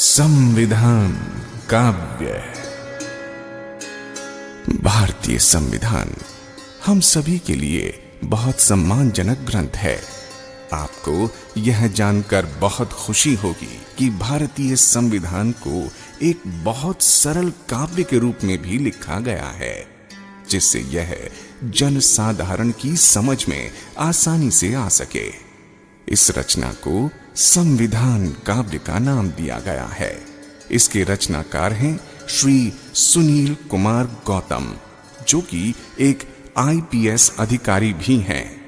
संविधान काव्य। भारतीय संविधान हम सभी के लिए बहुत सम्मानजनक ग्रंथ है। आपको यह जानकर बहुत खुशी होगी कि भारतीय संविधान को एक बहुत सरल काव्य के रूप में भी लिखा गया है, जिससे यह जनसाधारण की समझ में आसानी से आ सके। इस रचना को संविधान काव्य का नाम दिया गया है। इसके रचनाकार हैं श्री सुनील कुमार गौतम, जो कि एक IPS अधिकारी भी हैं।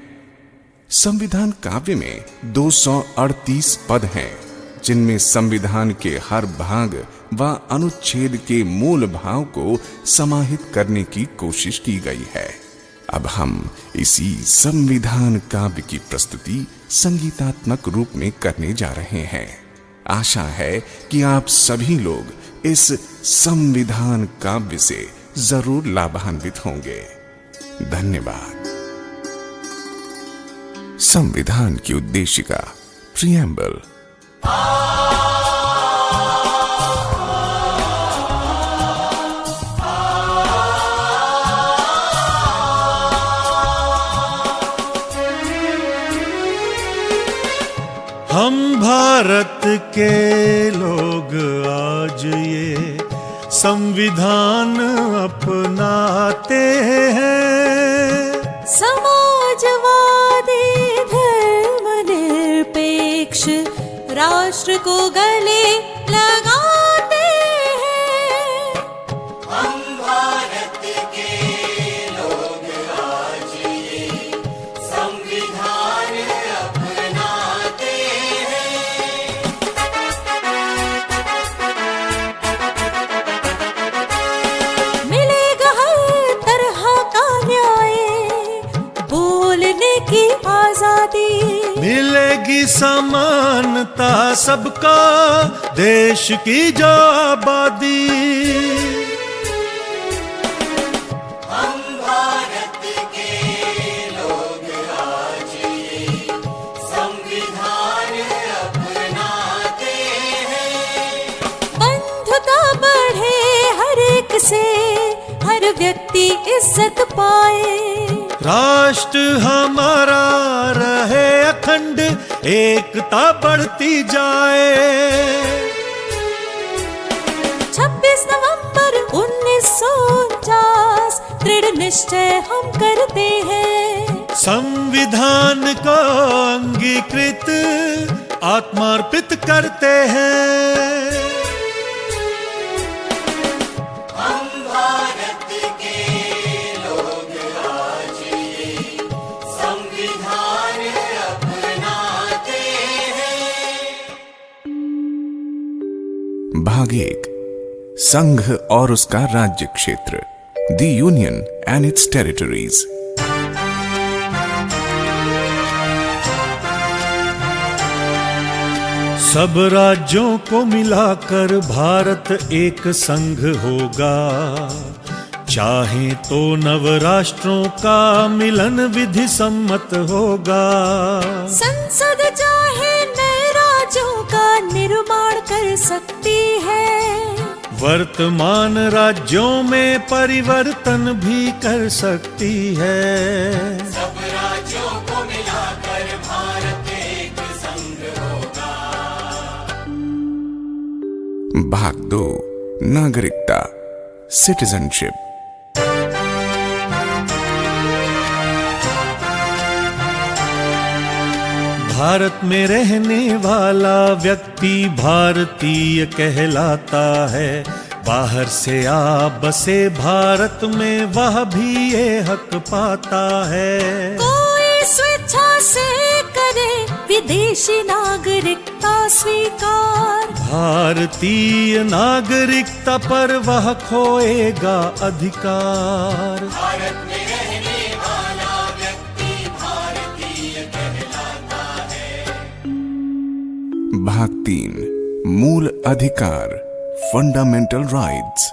संविधान काव्य में 238 पद हैं, जिनमें संविधान के हर भाग व अनुच्छेद के मूल भाव को समाहित करने की कोशिश की गई है। अब हम इसी संविधान काव्य की प्रस्तुति संगीतात्मक रूप में करने जा रहे हैं। आशा है कि आप सभी लोग इस संविधान काव्य से जरूर लाभान्वित होंगे। धन्यवाद। संविधान की उद्देशिका, प्रिएम्बल। हम भारत के लोग आज ये संविधान अपनाते हैं। समाजवादी धर्मनिरपेक्ष राष्ट्र को गले लगाते हैं। हम भारत के लोग आज ये संविधान अपनाते हैं। मिलेगा हर तरह का न्याय, बोलने की आजादी, मिलेगी समानता सबका, देश की जो आबादी। हम भारत के लोग आज ये संविधान अपनाते हैं। बंधुता बढ़े हर एक से, हर व्यक्ति इज्जत पाए। राष्ट्र हमारा रहे अखंड, एकता बढ़ती जाए। 26 नवंबर 1949 दृढ़ निश्चय हम करते हैं। संविधान को अंगीकृत आत्मार्पित करते हैं। हम भारत के लोग आज ये संविधान अपनाते हैं। भाग 1, संघ और उसका राज्य क्षेत्र, the union and it's territories. सब राज्यों को मिलाकर भारत एक संघ होगा। चाहे तो नव राष्ट्रों का मिलन विधि सम्मत होगा। संसद चाहे नए राज्यों का निर्माण कर सकती है। वर्तमान राज्यों में परिवर्तन भी कर सकती है। सब राज्यों को मिलाकर भारत एक संघ होगा। भाग 2, नागरिकता, सिटीजनशिप। भारत में रहने वाला व्यक्ति भारतीय कहलाता है। बाहर से आ बसे भारत में वह भी ये हक पाता है। कोई स्वेच्छा से करे विदेशी नागरिकता स्वीकार, भारतीय नागरिकता पर वह खोएगा अधिकार। भारत में रहने वाला व्यक्ति भारतीय कहलाता है। भाग 3, मूल अधिकार, फंडामेंटल राइट्स।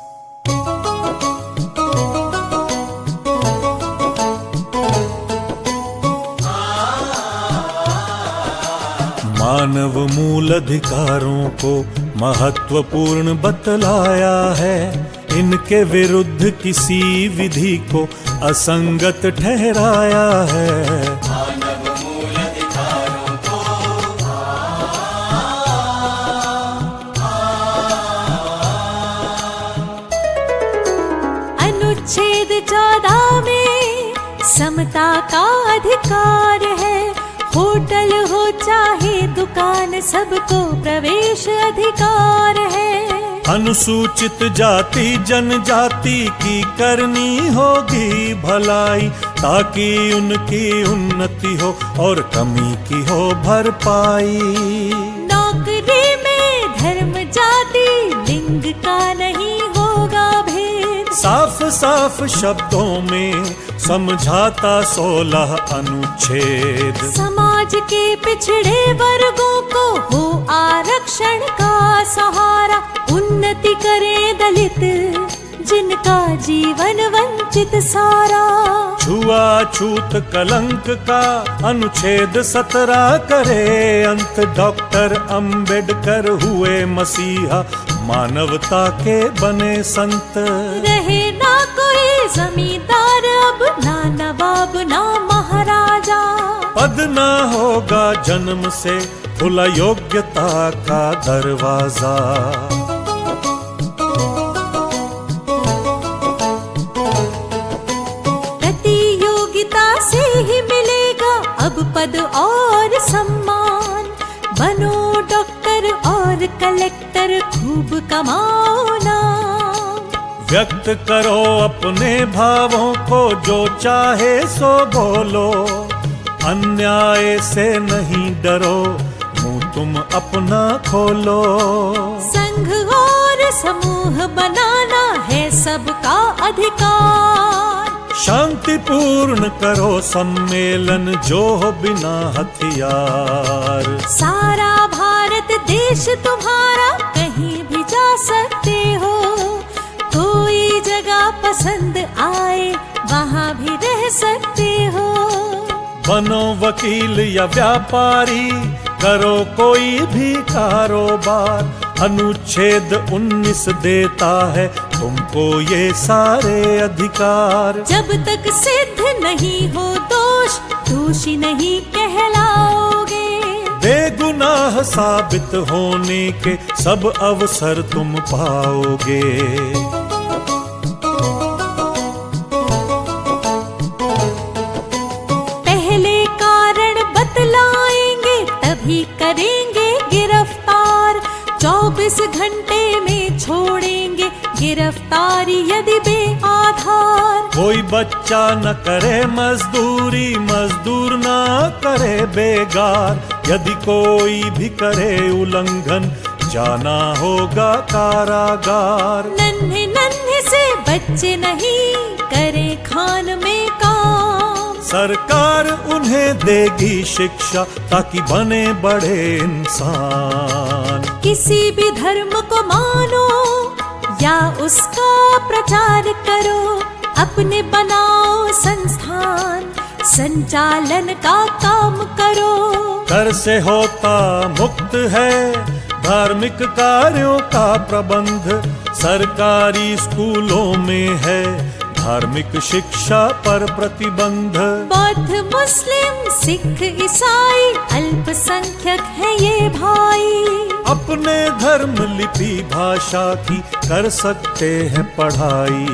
मानव मूल अधिकारों को महत्वपूर्ण बतलाया है। इनके विरुद्ध किसी विधि को असंगत ठहराया है। मानव मूल अधिकारों को अनुच्छेद 14 में समता का अधिकार है। होटल हो चाहे दुकान, सबको प्रवेश अधिकार है। अनुसूचित जाति जनजाति की करनी होगी भलाई, ताकि उनकी उन्नति हो और कमी की हो भरपाई। नौकरी में धर्म जाति लिंग का नहीं होगा भेद। साफ साफ शब्दों में समझाता 16 अनुच्छेद। समाज के पिछड़े वर्गों को हो आरक्षण का सहारा। उन्नति करे दलित जिनका जीवन वंचित सारा। छुआछूत कलंक का अनुच्छेद 17 करे अंत। डॉक्टर अंबेडकर हुए मसीहा, मानवता के बने संत। रहे ना कोई जमींदार अब, ना नवाब ना महाराजा। पद ना होगा जन्म से खुला योग्यता का दरवाजा। प्रतियोगिता से ही मिलेगा अब पद और सम्मान। बनो डॉक्टर और कलेक्टर, खूब कमाओ नाम। व्यक्त करो अपने भावों को, जो चाहे सो बोलो। अन्याय से नहीं डरो, मुंह तुम अपना खोलो। संघ और समूह बनाना है सबका अधिकार। शांतिपूर्ण करो सम्मेलन, जो हो बिना हथियार। सारा भारत देश तुम्हारा, कहीं भी जा सकते हो। कोई जगह पसंद आए वहाँ भी रह सकते हो। बनो वकील या व्यापारी, करो कोई भी कारोबार। अनुच्छेद 19 देता है तुमको ये सारे अधिकार। जब तक सिद्ध नहीं हो दोष, दोषी नहीं कहलाओगे। बेगुनाह साबित होने के सब अवसर तुम पाओगे। पहले कारण बतलाएंगे, तभी करेंगे गिरफ्तार। 24 घंटे में छोड़ेंगे गिरफ्तारी यदि बेआधार। कोई बच्चा न करे मजदूरी, मजदूर न करे बेगार। यदि कोई भी करे उल्लंघन, जाना होगा कारागार। नन्हे नन्हे से बच्चे नहीं करें खान में काम। सरकार उन्हें देगी शिक्षा, ताकि बने बड़े इंसान। किसी भी धर्म को मानो या उसका प्रचार करो। अपने बनाओ संस्थान, संचालन का काम करो। कर से होता मुक्त है धार्मिक कार्यों का प्रबंध। सरकारी स्कूलों में है धार्मिक शिक्षा पर प्रतिबंध। बौद्ध मुस्लिम सिख ईसाई अल्पसंख्यक है ये भाई। अपने धर्म लिपि भाषा की कर सकते हैं पढ़ाई।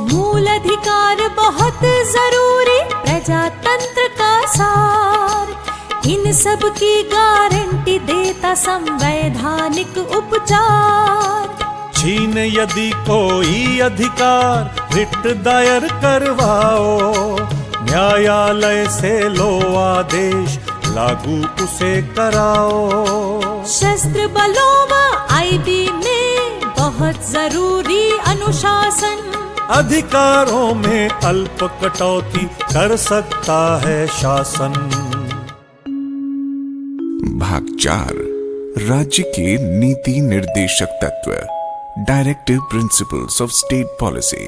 मूल अधिकार बहुत जरूरी, प्रजातंत्र का सार। इन सब की गारंटी देता संवैधानिक उपचार। छीन यदि कोई अधिकार, रिट दायर करवाओ। न्यायालय से लो आदेश, लागू उसे कराओ। शस्त्र बलों व आईबी में बहुत जरूरी अनुशासन। अधिकारों में अल्प कटौती कर सकता है शासन। भाग 4 राज्य के नीति निर्देशक तत्व, directive principles of state policy.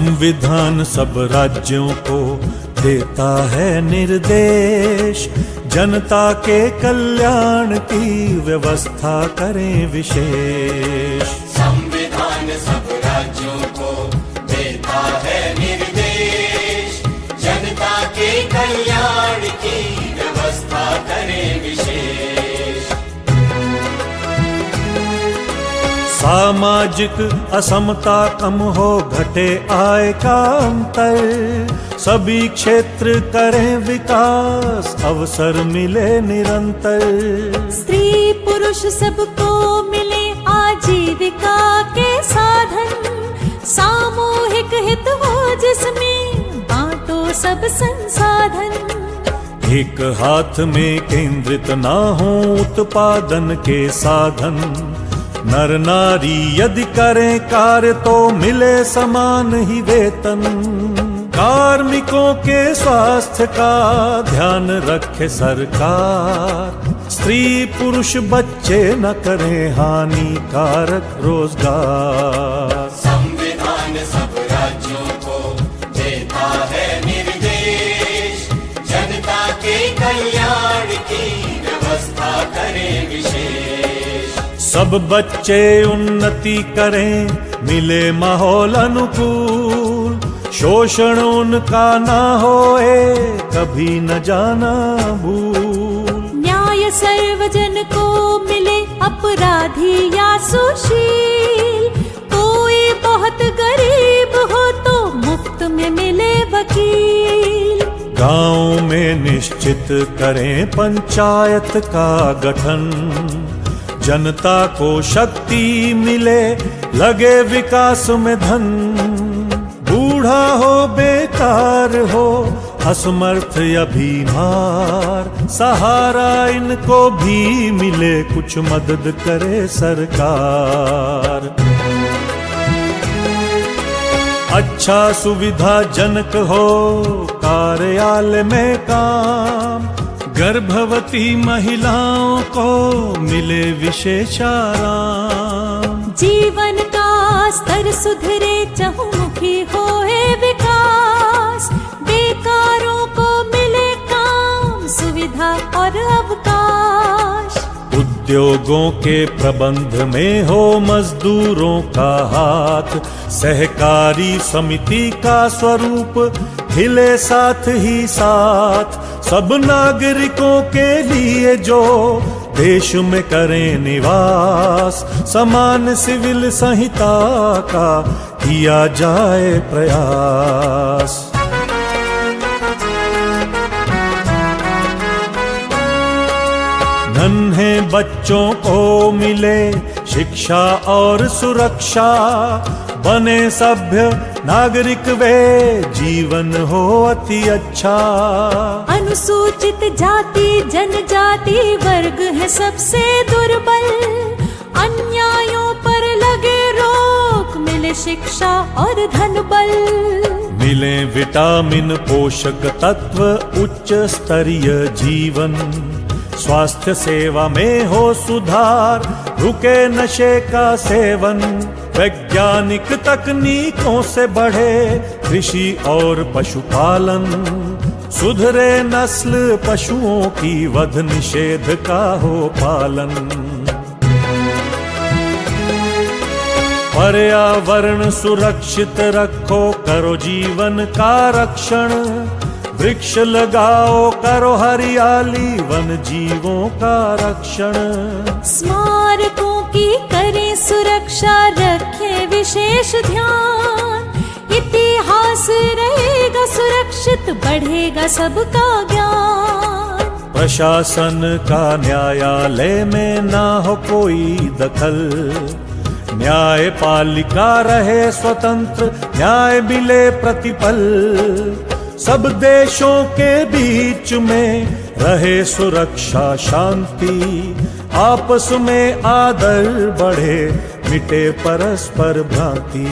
संविधान सब राज्यों को देता है निर्देश, जनता के कल्याण की व्यवस्था करें विशेष। संविधान सब राज्यों को देता है निर्देश, जनता के कल्याण की व्यवस्था करें विशेष। सामाजिक असमता कम हो, घटे आय का अंतर, सभी क्षेत्र करें विकास, अवसर मिले निरंतर। स्त्री पुरुष सबको मिले आजीविका के साधन, सामूहिक हित हो जिसमें बांटो सब संसाधन। एक हाथ में केंद्रित ना हो उत्पादन के साधन, नर नारी यदि करें कार्य तो मिले समान ही वेतन। कार्मिकों के स्वास्थ्य का ध्यान रखे सरकार, स्त्री पुरुष बच्चे न करें हानिकारक रोजगार। संविधान सब राज्यों को देता है निर्देश, जनता के कल्याण की व्यवस्था करें विशेष। सब बच्चे उन्नति करें, मिले माहौल अनुकूल, शोषण उनका ना होए, कभी न जाना भूल। न्याय सर्वजन को मिले, अपराधी या सुशील, कोई बहुत गरीब हो तो मुफ्त में मिले वकील। गांव में निश्चित करें पंचायत का गठन, जनता को शक्ति मिले, लगे विकास में धन। बूढ़ा हो बेकार हो, असमर्थ या बीमार, सहारा इनको भी मिले, कुछ मदद करे सरकार। अच्छा सुविधाजनक हो कार्यालय में काम, गर्भवती महिलाओं को मिले विशेष आराम। जीवन का स्तर सुधरे, चहुमुखी होए विकास, बेकारों को मिले काम, सुविधा और अवकाश। उद्योगों के प्रबंध में हो मजदूरों का हाथ, सहकारी समिति का स्वरूप हिले साथ ही साथ। सब नागरिकों के लिए जो देश में करें निवास, समान सिविल संहिता का किया जाए प्रयास। नन्हे बच्चों को मिले शिक्षा और सुरक्षा, बने सभ्य नागरिक वे, जीवन हो अति अच्छा। अनुसूचित जाति जनजाति वर्ग है सबसे दुर्बल, अन्यायों पर लगे रोक, मिले शिक्षा और धन बल। मिले विटामिन पोषक तत्व, उच्च स्तरीय जीवन, स्वास्थ्य सेवा में हो सुधार, रुके नशे का सेवन। वैज्ञानिक तकनीकों से बढ़े कृषि और पशुपालन, सुधरे नस्ल पशुओं की, वध निषेध का हो पालन। पर्यावरण सुरक्षित रखो, करो जीवन का रक्षण, वृक्ष लगाओ, करो हरियाली, वन जीवों का रक्षण। स्मारकों की करें सुरक्षा, रखें विशेष ध्यान, इतिहास रहेगा सुरक्षित, बढ़ेगा सबका ज्ञान। प्रशासन का न्यायालय में ना हो कोई दखल, न्यायपालिका रहे स्वतंत्र, न्याय मिले प्रतिपल। सब देशों के बीच में रहे सुरक्षा शांति, आपस में आदर बढ़े, मिटे परस्पर भ्रांति।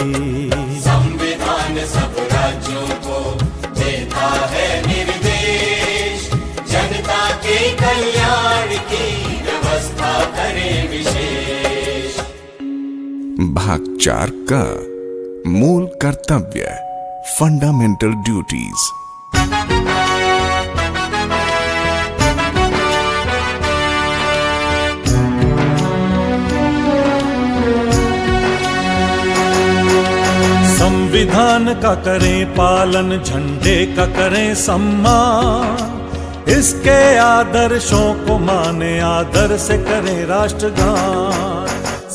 संविधान सब राज्यों को देता है निर्देश, जनता के कल्याण की व्यवस्था करें विशेष। भाग 4 का मूल कर्तव्य। Fundamental duties. संविधान का करें पालन, झंडे का करें सम्मान, इसके आदर्शों को माने, आदर से करें राष्ट्रगान।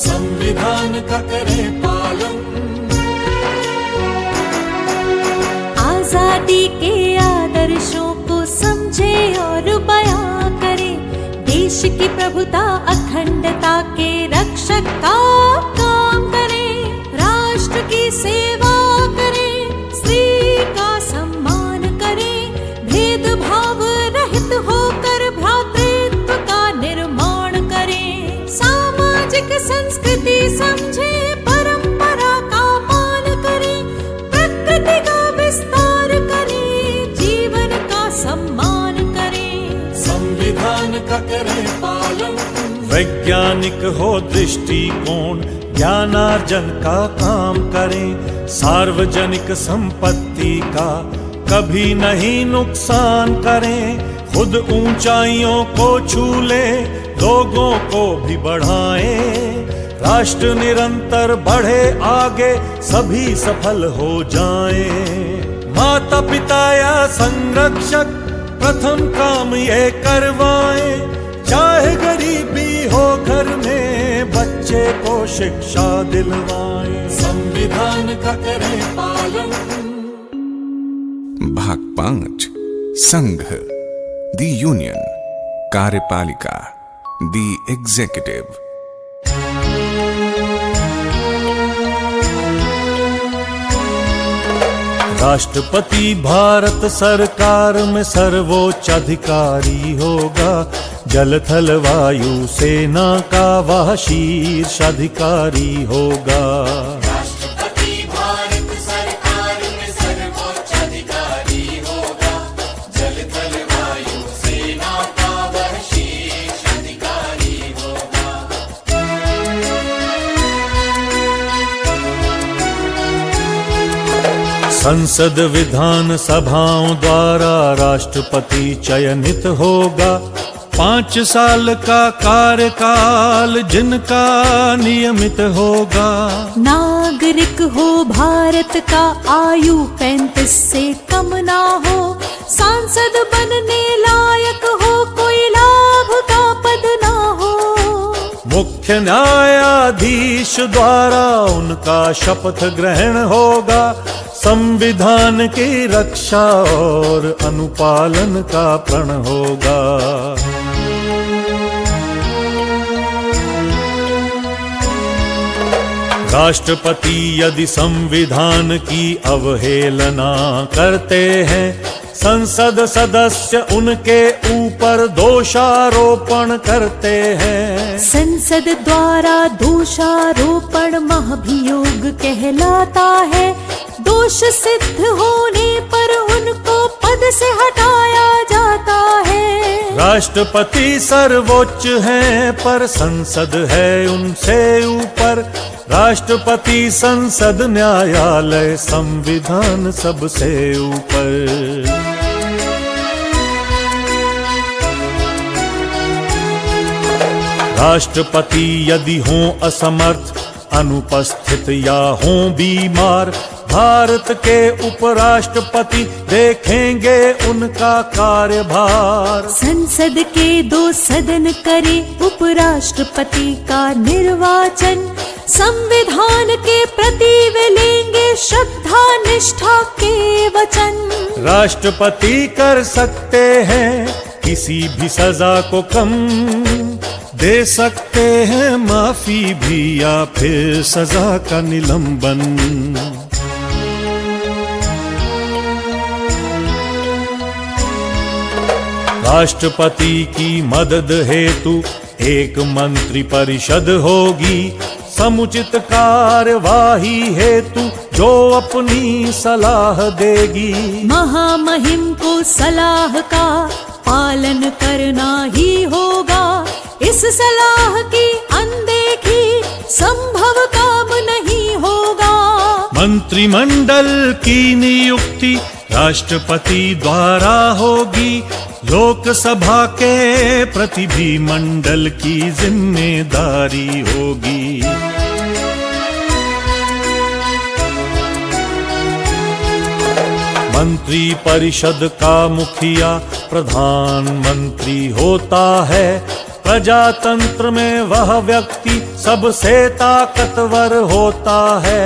संविधान का करें पालन, आजादी के आदर्शों को समझे और बयां करे, देश की प्रभुता अखंडता के रक्षक का काम करे, राष्ट्र की सेवा करे, स्त्री का सम्मान करे, भेदभाव रहित होकर भ्रातृत्व का निर्माण करे, सामाजिक संस्कृति समझे, परंपरा का मान करे, प्रकृति का विस्तार करे, जीवन का सम्मान करे। संविधान का करें पालन, वैज्ञानिक हो दृष्टिकोण, ज्ञानार्जन का काम करें, सार्वजनिक संपत्ति का कभी नहीं नुकसान करें, खुद ऊंचाइयों को छू ले, लोगों को भी बढ़ाएं, राष्ट्र निरंतर बढ़े आगे, सभी सफल हो जाएं। माता पिता या संरक्षक प्रथम काम ये करवाएं, चाहे गरीबी हो घर में, बच्चे को शिक्षा दिलवाएं। संविधान का करें पालन। भाग 5 संघ, द यूनियन, कार्यपालिका, द एग्जीक्यूटिव। राष्ट्रपति भारत सरकार में सर्वोच्च अधिकारी होगा, जल थल वायु सेना का वह शीर्ष अधिकारी होगा। राष्ट्रपति भारत सरकार में सर्वोच्च अधिकारी होगा, जल थल वायु सेना का वह शीर्ष अधिकारी होगा। संसद विधान सभाओं द्वारा राष्ट्रपति चयनित होगा, 5 साल का कार्यकाल जिनका नियमित होगा। नागरिक हो भारत का, आयु 35 से कम ना हो, सांसद बनने लायक हो, कोई लाभ का पद ना हो। मुख्य न्यायाधीश द्वारा उनका शपथ ग्रहण होगा, संविधान की रक्षा और अनुपालन का प्रण होगा। राष्ट्रपति यदि संविधान की अवहेलना करते हैं, संसद सदस्य उनके ऊपर दोषारोपण करते हैं। संसद द्वारा दोषारोपण महाभियोग कहलाता है, दोष सिद्ध होने पर उनको पद से हटाया जाता है। राष्ट्रपति सर्वोच्च हैं पर संसद है उनसे ऊपर, राष्ट्रपति संसद न्यायालय संविधान सबसे ऊपर। राष्ट्रपति यदि हों असमर्थ, अनुपस्थित या हों बीमार, भारत के उपराष्ट्रपति देखेंगे उनका कार्यभार। संसद के 2 सदन करे उपराष्ट्रपति का निर्वाचन, संविधान के प्रति वे लेंगे श्रद्धा निष्ठा के वचन। राष्ट्रपति कर सकते हैं किसी भी सजा को कम, दे सकते हैं माफी भी या फिर सजा का निलंबन। राष्ट्रपति की मदद हेतु एक मंत्री परिषद होगी, समुचित कार्यवाही हेतु जो अपनी सलाह देगी। महामहिम को सलाह का पालन करना ही होगा, इस सलाह की अनदेखी संभव काम नहीं होगा। मंत्री मंत्रिमंडल की नियुक्ति राष्ट्रपति द्वारा होगी। लोकसभा के प्रतिनिधिमंडल की जिम्मेदारी होगी। मंत्री परिषद का मुखिया प्रधानमंत्री होता है। प्रजातंत्र में वह व्यक्ति सबसे ताकतवर होता है।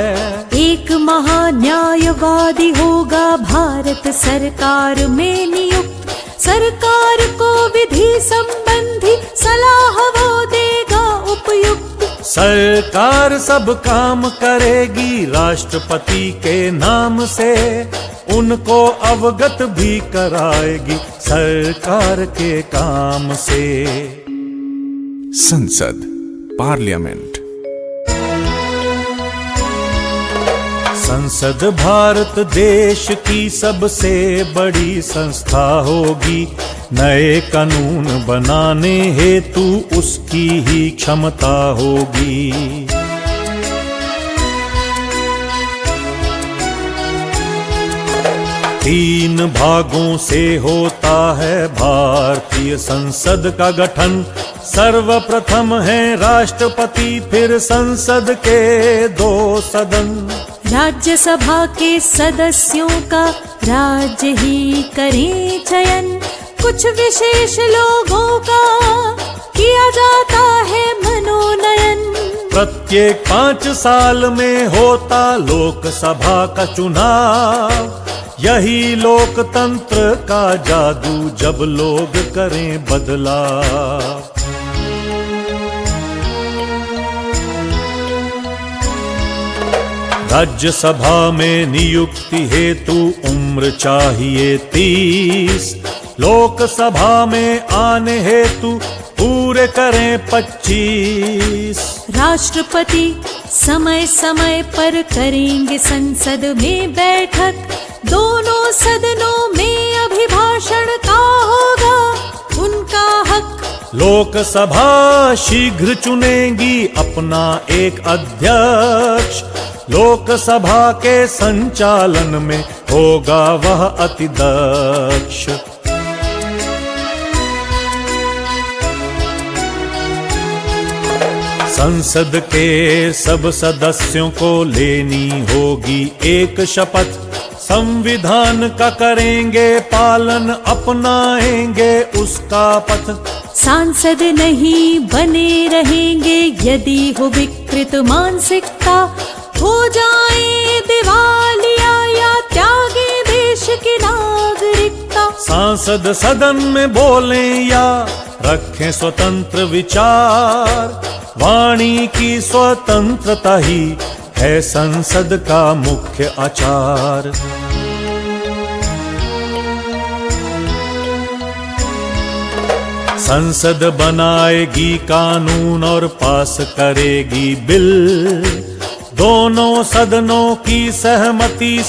एक महान्यायवादी होगा भारत सरकार में नियुक्त। सरकार को विधि संबंधी सलाह वो देगा उपयुक्त। सरकार सब काम करेगी राष्ट्रपति के नाम से। उनको अवगत भी कराएगी सरकार के काम से। संसद, पार्लियामेंट। संसद भारत देश की सबसे बड़ी संस्था होगी। नए कानून बनाने हेतु उसकी ही क्षमता होगी। तीन भागों से होता है भारतीय संसद का गठन। सर्वप्रथम है राष्ट्रपति, फिर संसद के 2 सदन। राज्यसभा के सदस्यों का राज्य ही करें चयन। कुछ विशेष लोगों का किया जाता है मनोनयन। प्रत्येक 5 साल में होता लोकसभा का चुनाव। यही लोकतंत्र का जादू, जब लोग करें बदलाव। राज्यसभा में नियुक्ति हेतु उम्र चाहिए 30। लोकसभा में आने हेतु पूरे करें 25। राष्ट्रपति समय समय पर करेंगे संसद में बैठक। दोनों सदनों में अभिभाषण का होगा उनका हक। लोकसभा शीघ्र चुनेगी अपना एक अध्यक्ष। लोकसभा के संचालन में होगा वह अति दक्ष। संसद के सब सदस्यों को लेनी होगी एक शपथ। संविधान का करेंगे पालन, अपनाएंगे उसका पथ। सांसद नहीं बने रहेंगे यदि हो विकृत मानसिकता। हो जाए दिवालिया या त्यागे देश की नागरिकता। सांसद सदन में बोलें या रखें स्वतंत्र विचार। वाणी की स्वतंत्रता ही है संसद का मुख्य आचार। संसद बनाएगी कानून और पास करेगी बिल। दोनों सदनों की सहमति